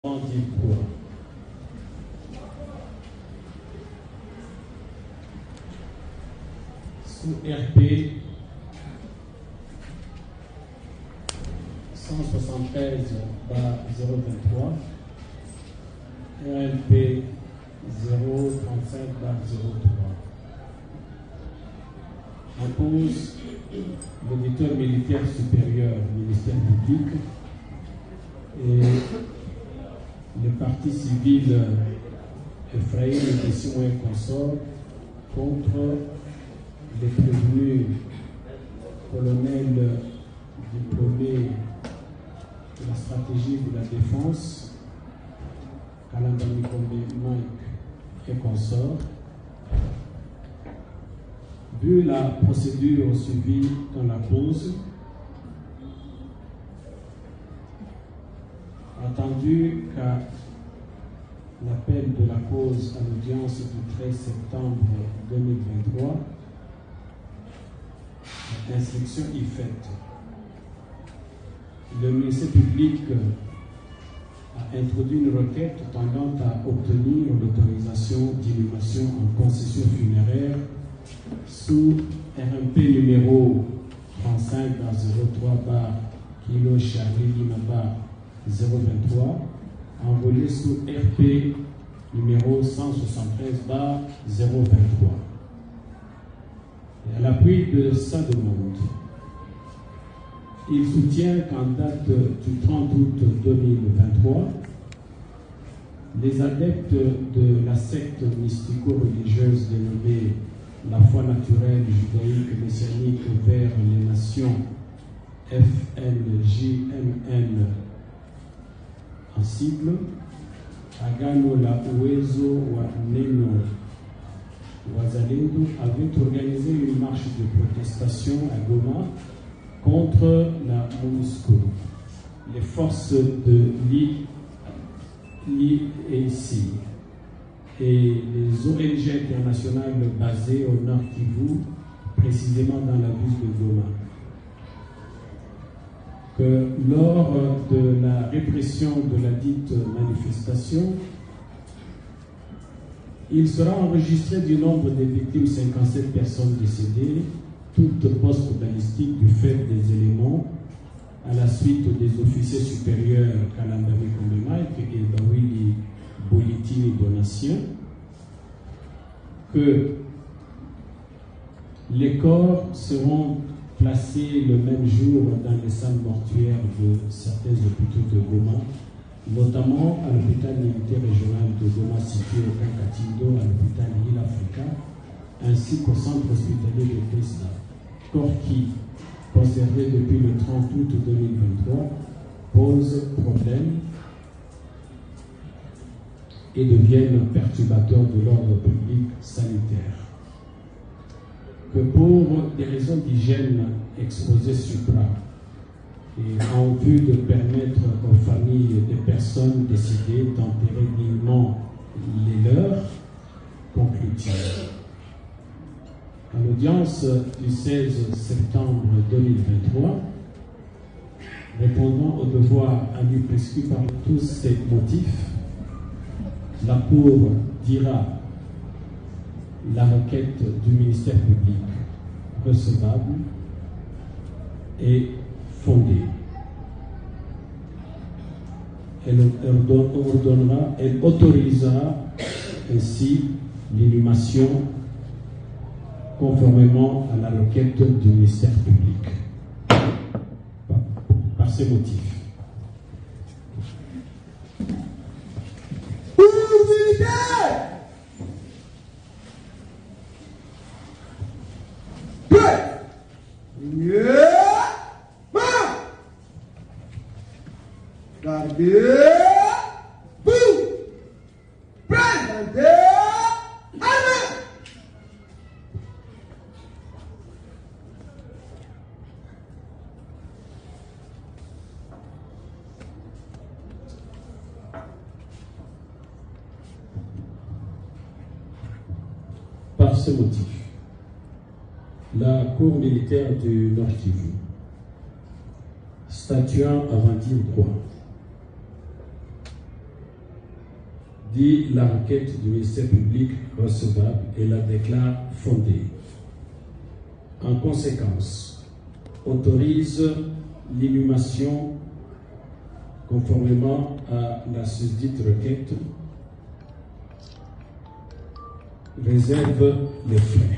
d'Ivoire. Sous RP 173/023, RLP 035/03. En cause, l'auditeur militaire supérieur du ministère public et le parti civil Ephraïm Tessimon et consorts contre les prévenus colonels diplômés de la stratégie de la défense, Kalambani Kombe et consorts. Vu la procédure suivie dans la cause, attendu qu'à l'appel de la cause à l'audience du 13 septembre 2023, l'instruction est faite. Le ministère public a introduit une requête tendant à obtenir l'autorisation d'inhumation en concession funéraire sous RMP numéro 35/03/Kilo Charlie Limaba 023, envolé sous RP numéro 173/023. Et à l'appui de sa demande, il soutient qu'en date du 30 août 2023, les adeptes de la secte mystico-religieuse dénommée la foi naturelle judaïque messianique vers les nations FNJMN en sigle, Agano la Uwezo wa Neno Wazalendo avait organisé une marche de protestation à Goma contre la MONUSCO, les forces de l'IAC et les ONG internationales basées au Nord Kivu, précisément dans la ville de Goma. Que lors de la répression de la dite manifestation, il sera enregistré du nombre des victimes 57 personnes décédées, toutes post-balistiques du fait des éléments à la suite des officiers supérieurs Kalambani Kombe et Bawili Bolitini Donatien, que les corps seront placés le même jour dans les salles mortuaires de certains hôpitaux de Goma, notamment à l'hôpital militaire régional de Goma situé au Kankatindo, à l'hôpital Hill Africa, ainsi qu'au centre hospitalier de Tesla, corps qui, conservé depuis le 30 août 2023, pose problème et deviennent perturbateurs de l'ordre public sanitaire. Que pour des raisons d'hygiène exposées supra et en vue de permettre aux familles des personnes décédées d'enterrer dignement les leurs, conclut-il. À l'audience du 16 septembre 2023, répondant au devoir à lui prescrit par tous ces motifs, la Cour dira la requête du ministère public recevable et fondée. Elle autorisera ainsi l'inhumation conformément à la requête du ministère public. Par ces motifs. Par ce motif, la Cour militaire du Nord Kivu, statuant avant dire droit, dit la requête du ministère public recevable et la déclare fondée. En conséquence, autorise l'inhumation conformément à la susdite requête, réserve les frais.